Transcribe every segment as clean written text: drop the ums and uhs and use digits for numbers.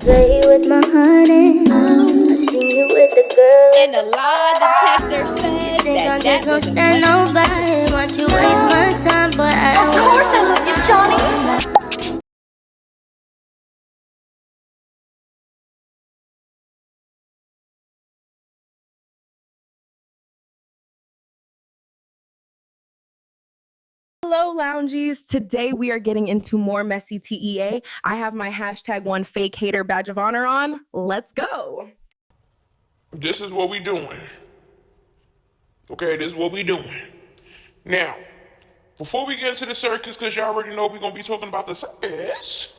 Play with my heart and I seen you with the girl. And the lie detector says Think I'm that just gonna was stand nobody. Want you waste my time, but I Of course I love you, Johnny. Hello, loungies. Today we are getting into more messy TEA. I have my #1 fake hater badge of honor on. Let's go. This is what we doing. Okay, this is what we doing. Now, before we get into the circus, because y'all already know we're going to be talking about the circus,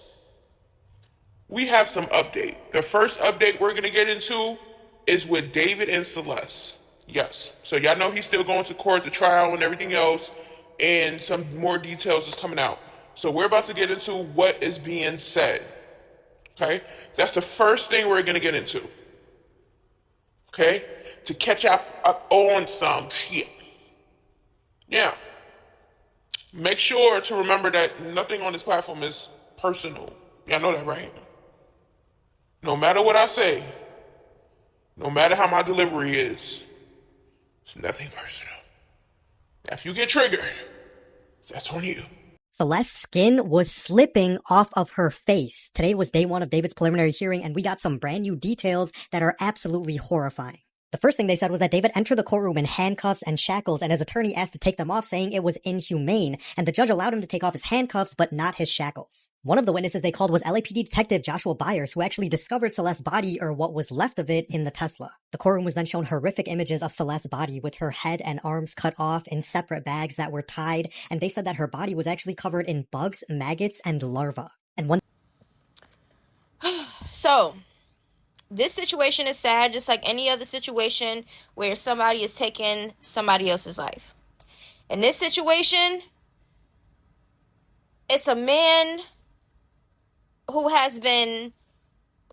we have some update. The first update we're going to get into is with David and Celeste. Yes. So y'all know he's still going to court, the trial, and everything else, and some more details is coming out. So we're about to get into what is being said. Okay? That's the first thing we're going to get into. Okay? To catch up on some shit. Now, make sure to remember that nothing on this platform is personal. Y'all know that, right? No matter what I say, no matter how my delivery is, it's nothing personal. Now, if you get triggered, that's on you. Celeste's skin was slipping off of her face. Today was day 1 of David's preliminary hearing, and we got some brand new details that are absolutely horrifying. The first thing they said was that David entered the courtroom in handcuffs and shackles, and his attorney asked to take them off, saying it was inhumane, and the judge allowed him to take off his handcuffs, but not his shackles. One of the witnesses they called was LAPD detective Joshua Byers, who actually discovered Celeste's body, or what was left of it, in the Tesla. The courtroom was then shown horrific images of Celeste's body, with her head and arms cut off in separate bags that were tied, and they said that her body was actually covered in bugs, maggots, and larvae. And one So, this situation is sad, just like any other situation where somebody is taking somebody else's life. In this situation, it's a man who has been,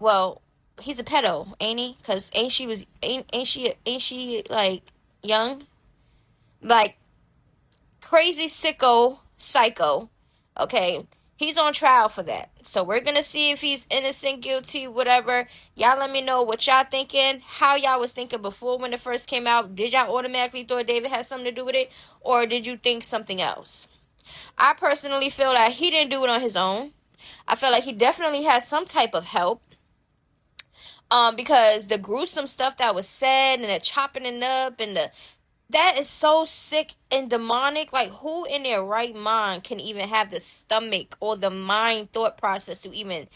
well, he's a pedo, ain't he? Cause ain't she like young, like crazy sicko psycho? Okay. He's on trial for that. So we're going to see if he's innocent, guilty, whatever. Y'all let me know what y'all thinking. How y'all was thinking before when it first came out. Did y'all automatically thought David had something to do with it? Or did you think something else? I personally feel like he didn't do it on his own. I feel like he definitely has some type of help. Because the gruesome stuff that was said and the chopping it up and that is so sick and demonic. Like, who in their right mind can even have the stomach or the mind thought process to even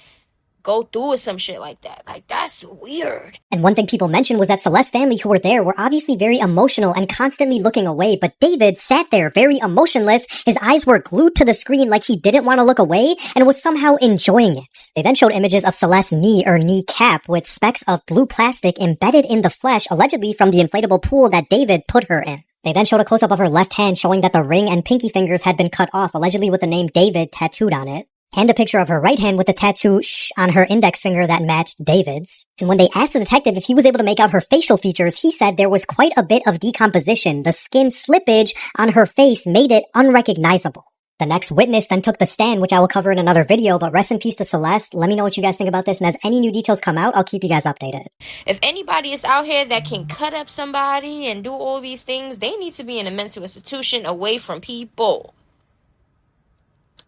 go through with some shit like that? Like, that's weird. And one thing people mentioned was that Celeste's family who were there were obviously very emotional and constantly looking away, but David sat there very emotionless. His eyes were glued to the screen like he didn't want to look away and was somehow enjoying it. They then showed images of Celeste's knee or kneecap with specks of blue plastic embedded in the flesh, allegedly from the inflatable pool that David put her in. They then showed a close-up of her left hand showing that the ring and pinky fingers had been cut off, allegedly with the name David tattooed on it, and a picture of her right hand with the tattoo on her index finger that matched David's. And when they asked the detective if he was able to make out her facial features, he said there was quite a bit of decomposition. The skin slippage on her face made it unrecognizable. The next witness then took the stand, which I will cover in another video, but rest in peace to Celeste. Let me know what you guys think about this, and as any new details come out, I'll keep you guys updated. If anybody is out here that can cut up somebody and do all these things, they need to be in a mental institution away from people.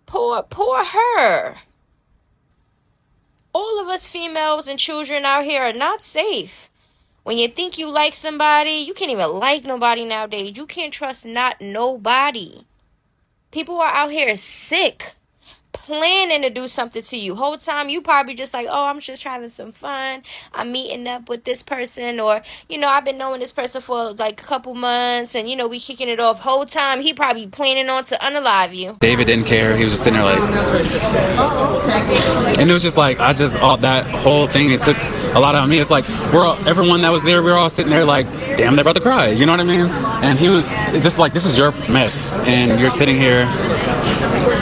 Poor her. All of us females and children out here are not safe. When you think you like somebody, you can't even like nobody nowadays. You can't trust not nobody. People are out here sick, planning to do something to you. Whole time you probably just like, oh, I'm just having some fun. I'm meeting up with this person, or, I've been knowing this person for like a couple months, and, we kicking it off. Whole time he probably planning on to unalive you. David didn't care. He was just sitting there like, and it was just like, all that whole thing, it took a lot out of me. It's like, everyone that was there, we were all sitting there like, damn, they're about to cry. You know what I mean? And this is your mess, and you're sitting here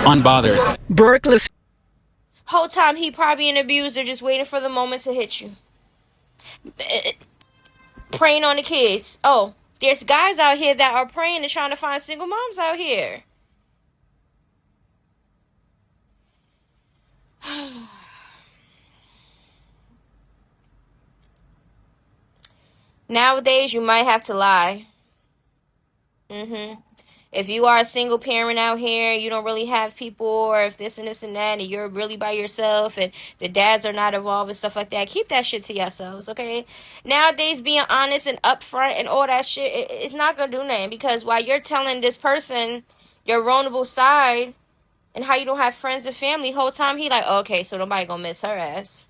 unbothered. Berkeley. Whole time he probably an abuser, just waiting for the moment to hit you. Preying on the kids. Oh, there's guys out here that are praying and trying to find single moms out here. Nowadays, you might have to lie. If you are a single parent out here, you don't really have people, or if this and this and that, and you're really by yourself, and the dads are not involved and stuff like that, keep that shit to yourselves, okay? Nowadays, being honest and upfront and all that shit, it's not gonna do nothing, because while you're telling this person your vulnerable side and how you don't have friends and family, whole time he like, okay, so nobody gonna miss her ass.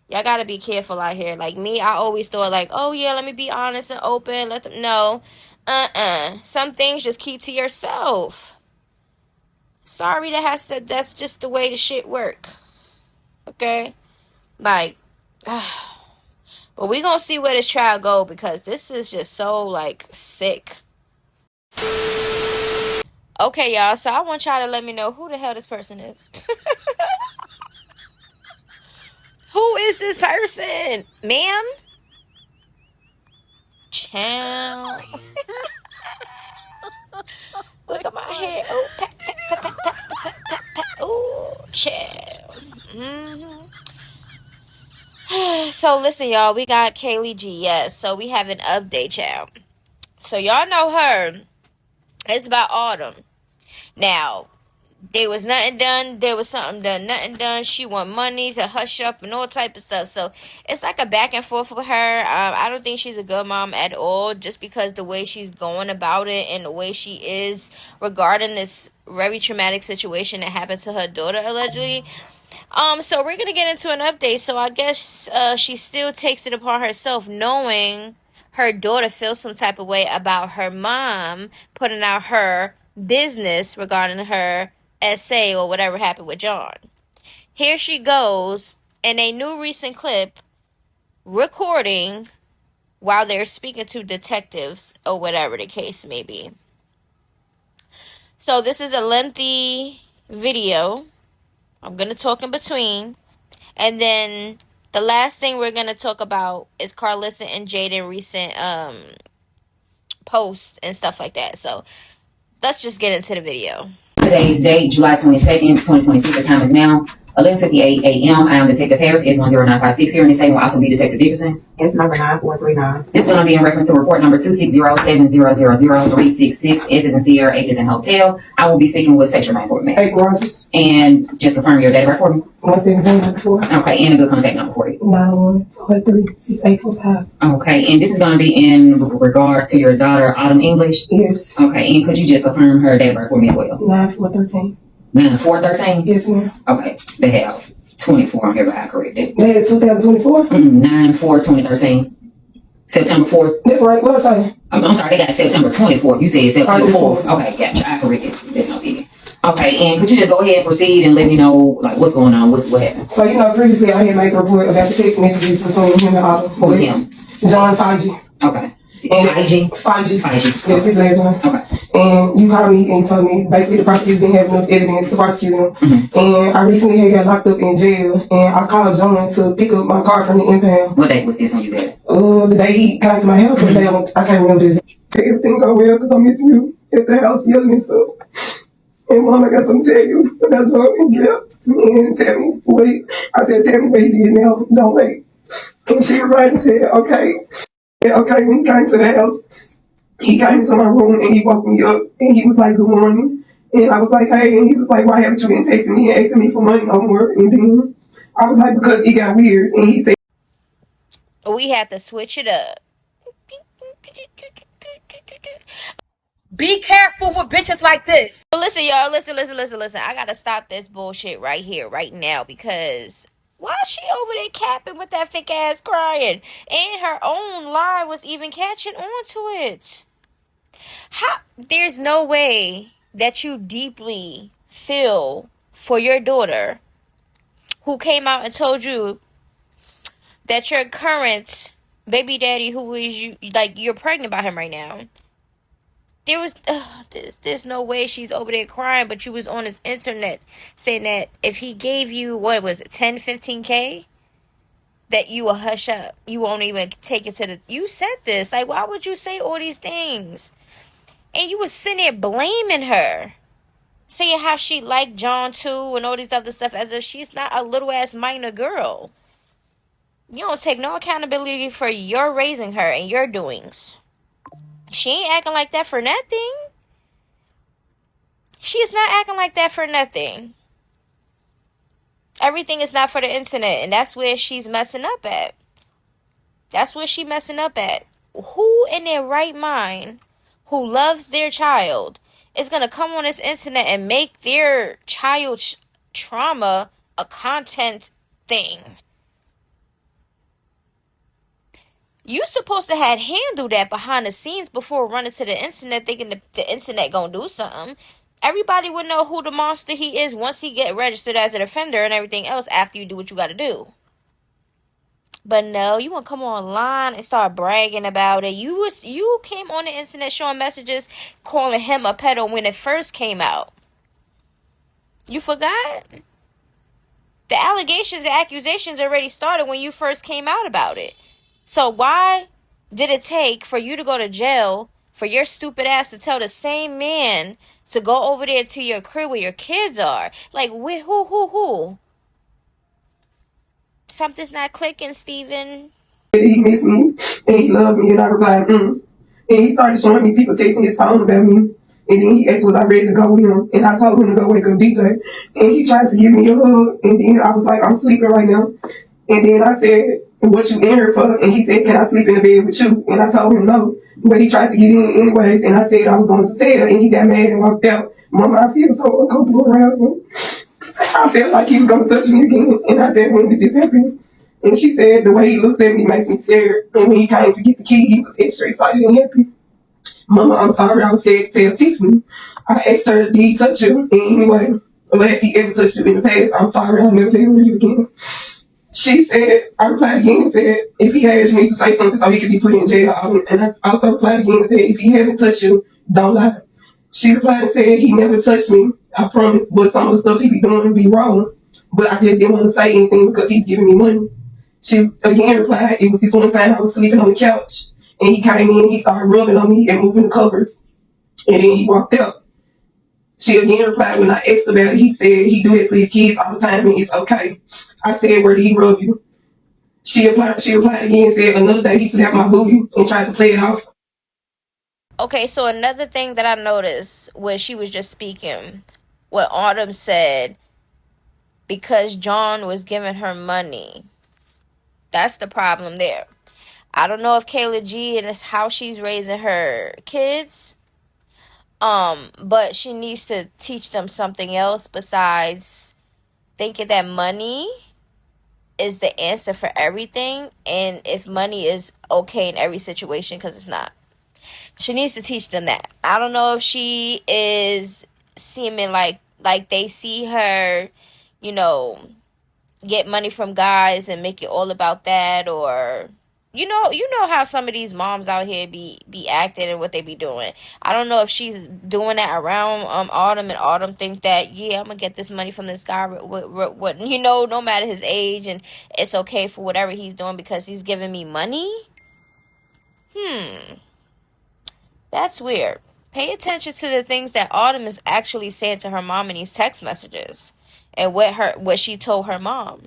Y'all gotta be careful out here. Like me, I always thought like, oh yeah, let me be honest and open. Let them know. Some things just keep to yourself. Sorry, that's just the way the shit work. Okay? Like, but we gonna see where this trial go, because this is just so like sick. Okay, y'all, so I want y'all to let me know who the hell this person is. Who is this person? Ma'am? Chow. Look at my hair. Oh, pat, pat, pat, pat, pat, pat, pat, pat. Oh, chow. So listen, y'all, we got Kayleigh G. Yes, so we have an update, child. So y'all know her. It's about Autumn. Now, there was nothing done. There was something done. Nothing done. She want money to hush up and all type of stuff. So it's like a back and forth with her. I don't think she's a good mom at all, just because the way she's going about it and the way she is regarding this very traumatic situation that happened to her daughter allegedly. So we're gonna get into an update. So I guess she still takes it upon herself, knowing her daughter feels some type of way about her mom putting out her business regarding her essay or whatever happened with John. Here she goes in a new recent clip recording while they're speaking to detectives or whatever the case may be. So this is a lengthy video. I'm going to talk in between. And then the last thing we're going to talk about is Karlissa and Jaidyn recent posts and stuff like that. So let's just get into the video. Today's date, July 22nd, 2026. The time is now 11:58 a.m. I am Detective Harris, S10956 here, and this statement will also be Detective Dickerson. It's number 9439. This is going to be in reference to report number 26070003666. S is in Sierra, H is in Hotel. I will be speaking with state your name for me. April Rogers. And just confirm your date of birth for me. 11794. Okay, and a good contact number for you. 91436845. Okay, and this is going to be in regards to your daughter, Autumn English. Yes. Okay, and could you just confirm her date of birth for me as well? 9413. 9413? Yes, ma'am. Okay, they have 24 on here, but I corrected. They had 2024? 9/4/2013. September 4th. That's right. What was I? I'm sorry, they got September 24th. You said September 4th. Okay, gotcha. I corrected. That's no biggie. Okay, and could you just go ahead and proceed and let me know like what's going on? What happened? So, previously I had made a report about the text messages between him and Autumn. Who was him? John Fiji. Okay. And Fiji? Fiji. Fiji. That's his last name. Okay. And you called me and told me basically the prosecutor didn't have enough evidence to prosecute him. Mm-hmm. And I recently had got locked up in jail, and I called John to pick up my car from the impound. What date was this when you got it? The day he came to my house, the day I can't remember this. Everything go well because I miss you at the house yelling and stuff. And Mom, I got something to tell you about John, and get up and tell me what I said, tell me what he did now, don't wait. And she replied and said, okay. And okay, when he came to the house, he came into my room and he woke me up and he was like, good morning. And I was like, hey, and he was like, why haven't you been texting me and asking me for money no more? And then I was like, because he got weird. And he said, We have to switch it up. Be careful with bitches like this. Listen, y'all. Listen. I gotta stop this bullshit right here, right now, because why is she over there capping with that fake ass crying? And her own lie was even catching on to it. How? There's no way that you deeply feel for your daughter who came out and told you that your current baby daddy, who is you, like you're pregnant by him right now. There's no way she's over there crying, but you was on his internet saying that if he gave you, what was it, 10, 15K, that you will hush up. You won't even take it to the, you said this. Like, why would you say all these things? And you was sitting there blaming her. Saying how she liked John too and all these other stuff as if she's not a little ass minor girl. You don't take no accountability for your raising her and your doings. She ain't acting like that for nothing. She's not acting like that for nothing. Everything is not for the internet, and that's where she's messing up at. That's where she's messing up at. Who in their right mind, who loves their child, is going to come on this internet and make their child's trauma a content thing? You supposed to have handled that behind the scenes before running to the internet thinking the internet gonna do something. Everybody would know who the monster he is once he get registered as an offender and everything else after you do what you gotta do. But no, you want to come online and start bragging about it. You came on the internet showing messages calling him a pedo when it first came out. You forgot? The allegations and accusations already started when you first came out about it. So why did it take for you to go to jail for your stupid ass to tell the same man to go over there to your crib where your kids are? Like, who? Something's not clicking, Steven. He missed me and he loved me, and I replied, And he started showing me people texting his phone about me. And then he asked was I ready to go with him, and I told him to go wake up DJ. And he tried to give me a hug, and then I was like, I'm sleeping right now. And then I said, what you in here for? And he said, can I sleep in the bed with you? And I told him no. But he tried to get in anyways, and I said I was going to tell, and he got mad and walked out. Mama, I feel so uncomfortable around him. I felt like he was going to touch me again. And I said, when did this happen? And she said, the way he looks at me makes me scared. And when he came to get the key, he was extra excited and happy. Mama, I'm sorry, I was scared to tell Tiffany. I asked her, did he touch you? And anyway, or has he ever touched you in the past? I'm sorry, I'll never let him you again. She said, I replied again and said, if he has, you need to say something so he can be put in jail. And I also replied again and said, if he hasn't touched you, don't lie. She replied and said, he never touched me, I promise, but some of the stuff he be doing be wrong. But I just didn't want to say anything because he's giving me money. She again replied, it was this one time I was sleeping on the couch, and he came in, he started rubbing on me and moving the covers, and then he walked out. She again replied, when I asked about it, he said he do it to his kids all the time and it's okay. I said, where did he rub you? She replied again and said, another day he slapped my booty and tried to play it off. Okay, so another thing that I noticed when she was just speaking, what Autumn said, because John was giving her money. That's the problem there. I don't know if Kayleigh G and it's how she's raising her kids. But she needs to teach them something else besides thinking that money is the answer for everything. And if money is okay in every situation, because it's not. She needs to teach them that. I don't know if she is seeming like they see her, you know, get money from guys and make it all about that, or you know how some of these moms out here be acting and what they be doing. I don't know if she's doing that around Autumn, and Autumn think that, yeah, I'm gonna get this money from this guy, what no matter his age, and it's okay for whatever he's doing because he's giving me money. That's weird. Pay attention to the things that Autumn is actually saying to her mom in these text messages, and what she told her mom.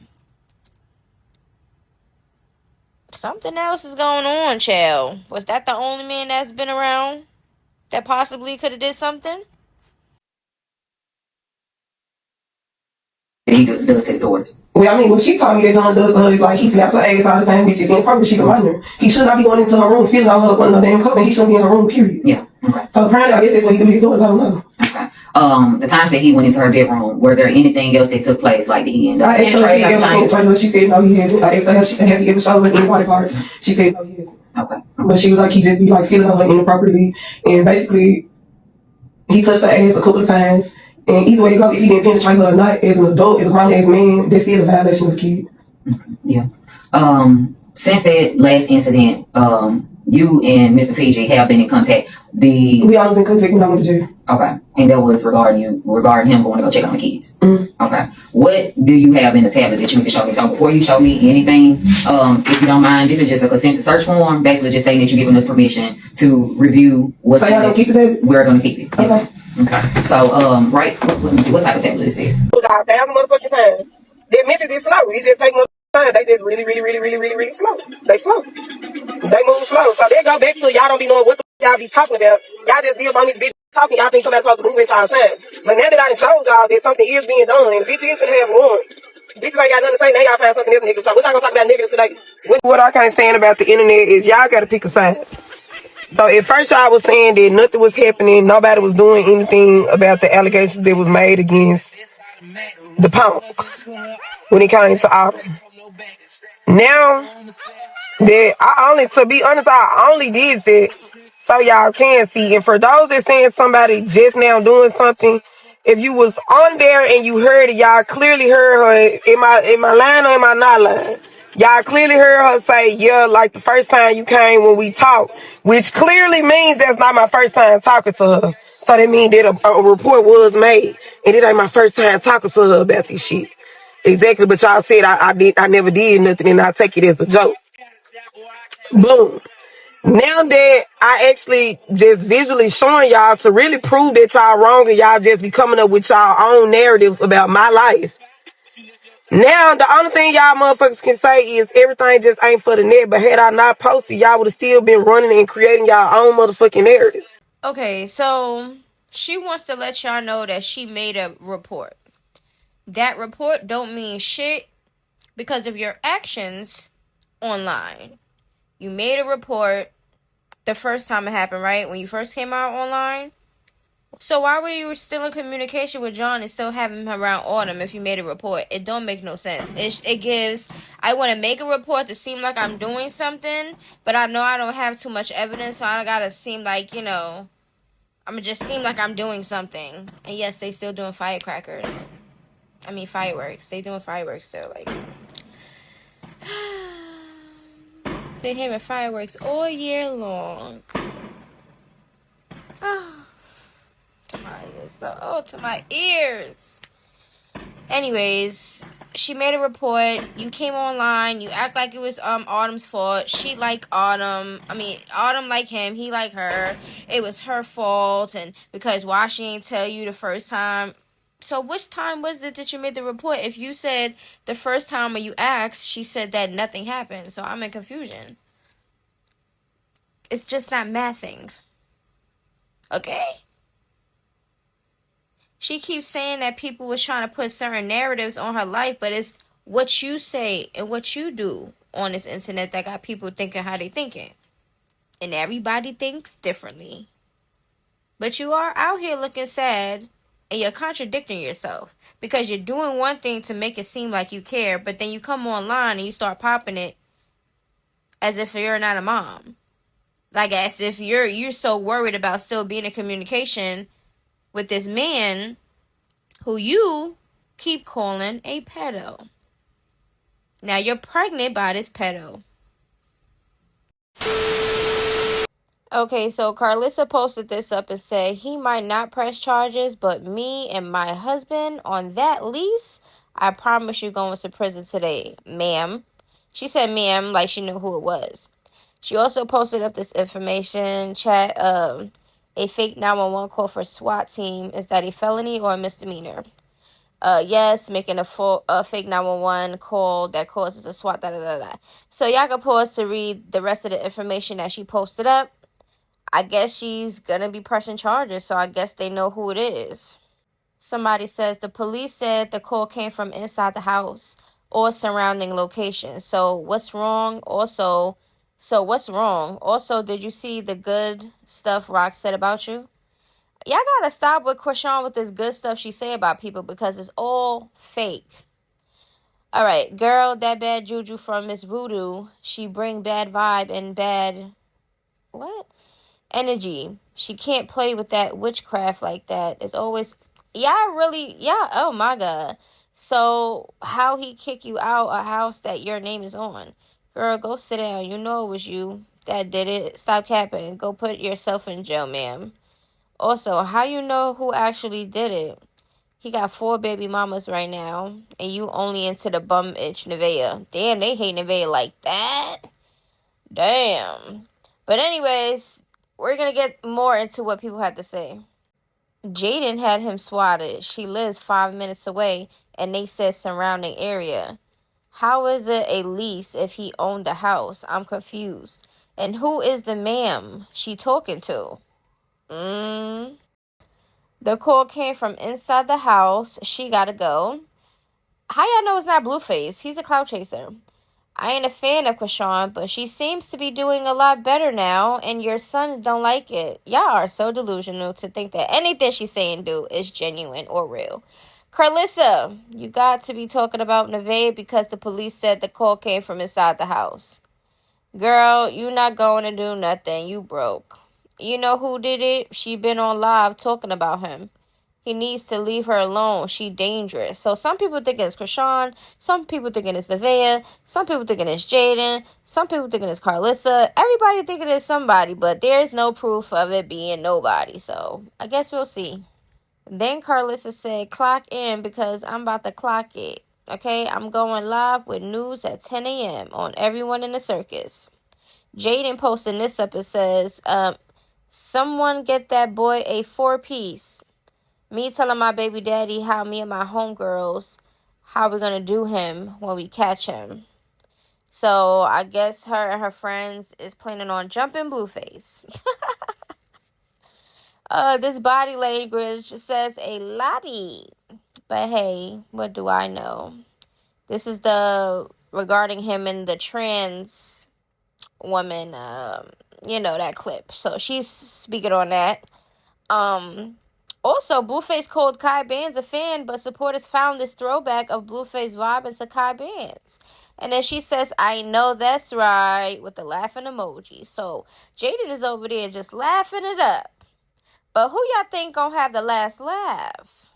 Something else is going on, child. Was that the only man that's been around that possibly could have did something? He does his daughters. Well, I mean, what she told me that John does to her is like he slaps her ass all the time, which is inappropriate. She's a minor. He should not be going into her room, feeling on her with no damn cover. He shouldn't be in her room, period. Yeah, okay. So apparently, I guess that's what he do his daughters. I don't know. Okay. The times that he went into her bedroom, were there anything else that took place? Like, did he end up I asked her if he ever penetrated her. She said no, he hasn't. I asked her has he ever showed her any body parts. She said no, he hasn't. Okay. But she was like, he just be like feeling on her inappropriately, and basically, he touched her ass a couple of times. And either way it goes, if he didn't penetrate her or not, as an adult, as a grown ass man, that's still a violation of the kid. Yeah. Since that last incident, you and Mr. PG have been in contact. We all was in contact when I went to jail. Okay. And that was regarding him going to go check on the kids. Mm-hmm. Okay. What do you have in the tablet that you can show me? So before you show me anything, if you don't mind, this is just a consent to search form, basically just saying that you're giving us permission to review what's so y'all gonna keep the tablet? We're gonna keep it. Okay. Okay. So, right, let me see, what type of tablet is it? $1,000 motherfucking times. That Memphis is slow. He just take time, they just really slow. They slow. They move slow. So they go back to y'all don't be knowing what the y'all be talking about. Y'all just be up on this bitch talking. Y'all think somebody supposed to move at y'all time. But now that I done showed y'all that something is being done, and bitch is finna have one. Bitches ain't got nothing to say. Now y'all find something else negative to talk. What y'all gonna talk about negative today? What I can't stand about the internet is y'all gotta pick a side. So at first y'all was saying that nothing was happening, nobody was doing anything about the allegations that was made against the punk when it came to Autumn. Now that to be honest, I only did that so y'all can see. And for those that saying somebody just now doing something, if you was on there and you heard it, y'all clearly heard her. Am I lying or am I not lying? Y'all clearly heard her say, yeah, like the first time you came when we talked, which clearly means that's not my first time talking to her. So that means that a report was made, and it ain't my first time talking to her about this shit. Exactly, but y'all said I never did nothing, and I take it as a joke. Boom. Now that I actually just visually showing y'all to really prove that y'all wrong and y'all just be coming up with y'all own narratives about my life. Now, the only thing y'all motherfuckers can say is everything just ain't for the net, but had I not posted, y'all would have still been running and creating y'all own motherfucking narratives. Okay, so she wants to let y'all know that she made a report. That report don't mean shit because of your actions online. You made a report the first time it happened, right? When you first came out online. So why were you still in communication with John and still having him around Autumn if you made a report? It don't make no sense. It gives, I want to make a report to seem like I'm doing something, but I know I don't have too much evidence, so I gotta seem like, I'm gonna just seem like I'm doing something. And yes, they still doing firecrackers. I mean fireworks. They doing fireworks still, like. Been having fireworks all year long. Oh, to my ears. Anyways, she made a report. You came online. You act like it was Autumn's fault. She like Autumn. Autumn like him. He like her. It was her fault, and because why she ain't tell you the first time. So which time was it that you made the report? If you said the first time when you asked, she said that nothing happened. So I'm in confusion. It's just not mathing. Okay? She keeps saying that people was trying to put certain narratives on her life, but it's what you say and what you do on this internet that got people thinking how they thinking. And everybody thinks differently. But you are out here looking sad, and you're contradicting yourself. Because you're doing one thing to make it seem like you care, but then you come online and you start popping it as if you're not a mom. Like as if you're so worried about still being in communication with this man who you keep calling a pedo. Now you're pregnant by this pedo. Okay, so Karlissa posted this up and said, he might not press charges, but me and my husband on that lease, I promise you going to prison today, ma'am. She said ma'am like she knew who it was. She also posted up this information chat, a fake 911 call for SWAT team. Is that a felony or a misdemeanor? Yes, making a fake 911 call that causes a SWAT, So y'all can pause to read the rest of the information that she posted up. I guess she's gonna be pressing charges, so I guess they know who it is. Somebody says the police said the call came from inside the house or surrounding locations. So what's wrong? Also, did you see the good stuff Rock said about you? Y'all gotta stop with Chrisean with this good stuff she say about people because it's all fake. Alright, girl, that bad juju from Miss Voodoo, she bring bad vibe and bad... What? Energy. She can't play with that witchcraft like that. It's always... oh my god. So, how he kick you out a house that your name is on? Girl, go sit down. You know it was you that did it. Stop capping. Go put yourself in jail, ma'am. Also, how you know who actually did it? He got 4 baby mamas right now, and you only into the bum itch Nevaeh. Damn, they hate Nevaeh like that. Damn. But anyways, we're gonna get more into what people had to say. Jaidyn had him swatted. She lives 5 minutes away, and they said surrounding area. How is it a lease if he owned the house? I'm confused. And who is the ma'am she talking to? The call came from inside the house. She gotta go. How y'all know it's not Blueface? He's a cloud chaser. I ain't a fan of Chrisean, but she seems to be doing a lot better now, and your son don't like it. Y'all are so delusional to think that anything she's saying do is genuine or real. Karlissa, you got to be talking about Nevaeh because the police said the call came from inside the house. Girl, you not going to do nothing. You broke. You know who did it? She been on live talking about him. He needs to leave her alone. She dangerous. So some people thinking it's Chrisean. Some people thinking it's Nevaeh. Some people thinking it's Jaidyn. Some people thinking it's Karlissa. Everybody thinking it's somebody, but there's no proof of it being nobody. So I guess we'll see. Then Karlissa said, clock in because I'm about to clock it. Okay, I'm going live with news at 10 a.m. on everyone in the circus. Jaidyn posting this up. It says, someone get that boy a 4-piece. Me telling my baby daddy how me and my homegirls, how we're going to do him when we catch him. So I guess her and her friends is planning on jumping Blueface. This body language says a lottie. But hey, what do I know? This is the regarding him and the trans woman, that clip. So she's speaking on that. Also, Blueface called Kai Bands a fan, but supporters found this throwback of Blueface vibing to Kai Bands. And then she says, I know that's right, with the laughing emoji. So Jaidyn is over there just laughing it up. But who y'all think gonna have the last laugh?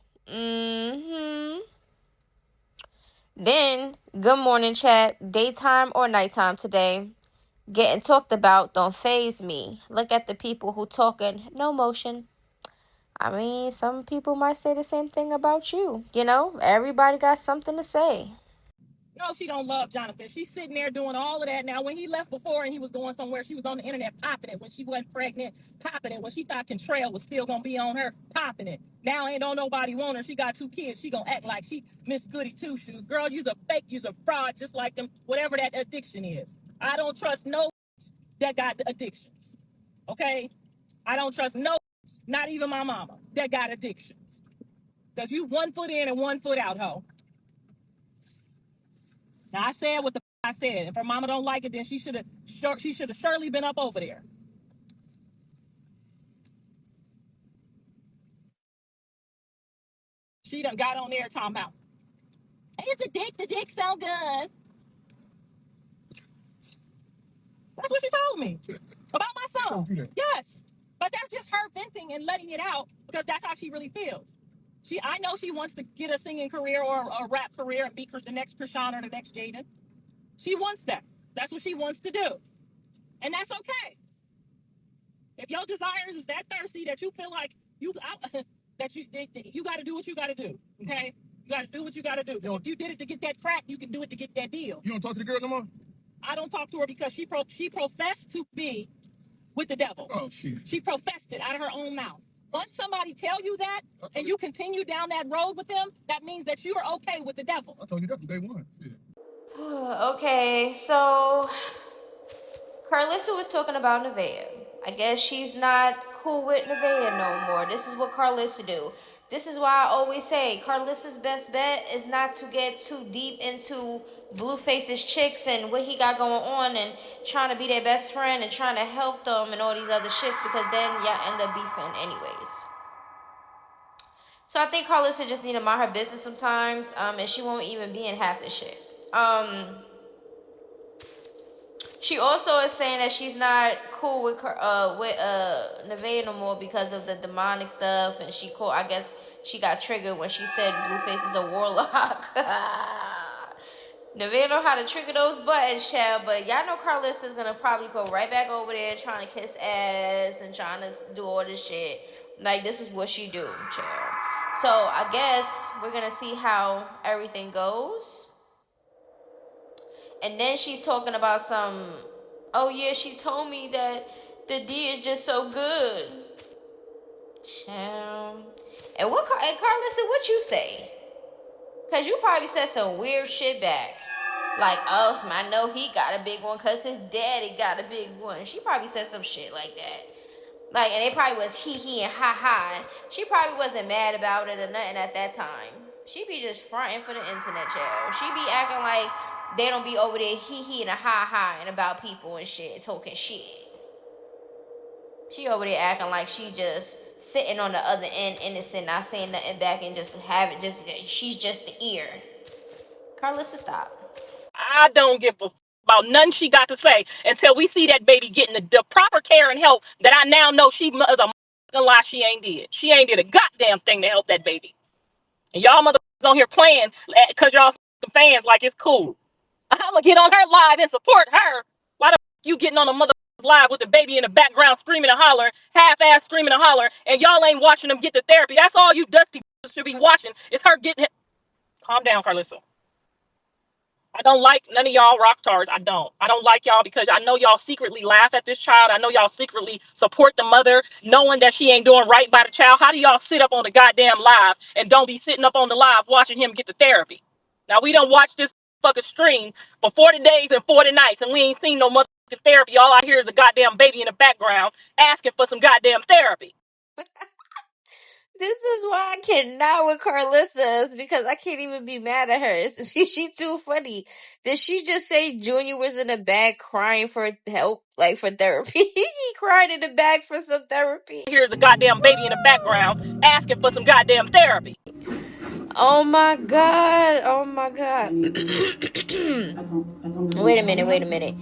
Then, good morning, chat. Daytime or nighttime today? Getting talked about don't faze me. Look at the people who talking, no motion. I mean, some people might say the same thing about you. Everybody got something to say. No, she don't love Jonathan. She's sitting there doing all of that. Now, when he left before and he was going somewhere, she was on the internet popping it. When she wasn't pregnant, popping it. When she thought Contrail was still going to be on her, popping it. Now ain't don't nobody want her. She got 2 kids. She going to act like she Miss Goody Two-Shoes. Girl, you's a fake, you's a fraud, just like them, whatever that addiction is. I don't trust no that got addictions. Okay? I don't trust no, not even my mama, that got addictions. Because you 1 foot in and 1 foot out, ho. Now I said what the I said. If her mama don't like it, then she should have surely been up over there. She done got on there talking about, hey, it's a dick. The dick so good. That's what she told me about my son. Yes, but that's just her venting and letting it out because that's how she really feels. I know she wants to get a singing career or a rap career and be the next Chrisean or the next Jaidyn. She wants that. That's what she wants to do, and that's okay. If your desires is that thirsty that you feel like you got to do what you got to do, okay? You got to do what you got to do. If you did it to get that crack, you can do it to get that deal. You don't talk to the girl no more? I don't talk to her because she professed to be with the devil. Oh, shit. She professed it out of her own mouth. Once somebody tell you that and you continue down that road with them, that means that you are okay with the devil. I told you that from day one. Yeah. Okay, so Karlissa was talking about Nevaeh. I guess she's not cool with Nevaeh no more. This is what Karlissa do. This is why I always say Karlissa's best bet is not to get too deep into Blueface's chicks and what he got going on and trying to be their best friend and trying to help them and all these other shits because then y'all end up beefing anyways. So I think Karlissa just need to mind her business sometimes, and she won't even be in half this shit. She also is saying that she's not cool with Nevaeh no more because of the demonic stuff, and I guess she got triggered when she said Blueface is a warlock. Nevaeh know how to trigger those buttons, child, but y'all know Karlissa is gonna probably go right back over there trying to kiss ass and trying to do all this shit. Like, this is what she do, child. So I guess we're gonna see how everything goes. And then she's talking about oh yeah, she told me that the D is just so good. Child. And Karlissa, what you say? Cause you probably said some weird shit back. Like, oh, I know he got a big one because his daddy got a big one. She probably said some shit like that. Like, and it probably was hee and ha. She probably wasn't mad about it or nothing at that time. She be just fronting for the internet, child. She be acting like they don't be over there hee and a ha and about people and shit, talking shit. She over there acting like she just sitting on the other end, innocent, not saying nothing back, and just have it. She's just the ear. Karlissa, stop. I don't give a about nothing she got to say until we see that baby getting the proper care and help that I now know she is a lie she ain't did. She ain't did a goddamn thing to help that baby. And y'all motherfuckers on here playing because y'all fans like it's cool. I'm gonna get on her live and support her. Why the you getting on a mother live with the baby in the background screaming and hollering, half-ass screaming and hollering, and y'all ain't watching them get the therapy? That's all you dusty should be watching is her getting. Calm down, Karlissa. I don't like none of y'all rock stars. I don't like y'all because I know y'all secretly laugh at this child. I know y'all secretly support the mother, knowing that she ain't doing right by the child. How do y'all sit up on the goddamn live and don't be sitting up on the live watching him get the therapy? Now, we don't watch this fucking stream for 40 days and 40 nights, and we ain't seen no motherfucking therapy. All I hear is a goddamn baby in the background asking for some goddamn therapy. This is why I cannot with Karlissa, is because I can't even be mad at her. She too funny. Did she just say Junior was in the bag crying for help, like for therapy? He cried in the bag for some therapy. Here's a goddamn baby in the background asking for some goddamn therapy. Oh my god. Oh my god. Wait a minute.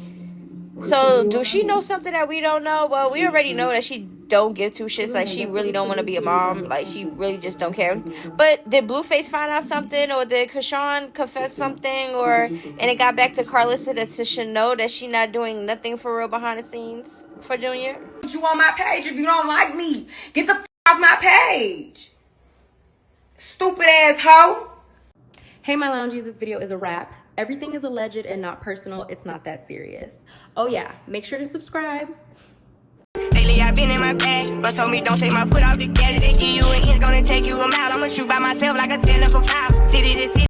So, do she know something that we don't know? Well, we already know that she don't give two shits. Like, she really don't want to be a mom. Like, she really just don't care. But did Blueface find out something? Or did Chrisean confess something? And it got back to Karlissa to should know that she not doing nothing for real behind the scenes for Junior? You on my page if you don't like me. Get the off my page. Stupid ass hoe. Hey, my loungies, this video is a wrap. Everything is alleged and not personal. It's not that serious. Oh yeah, make sure to subscribe. Lately I've been in my bag, but told me don't take my foot off the gas. They give you an inch, gonna take you a mile. I'ma shoot by myself like a 10 for 5. City to city.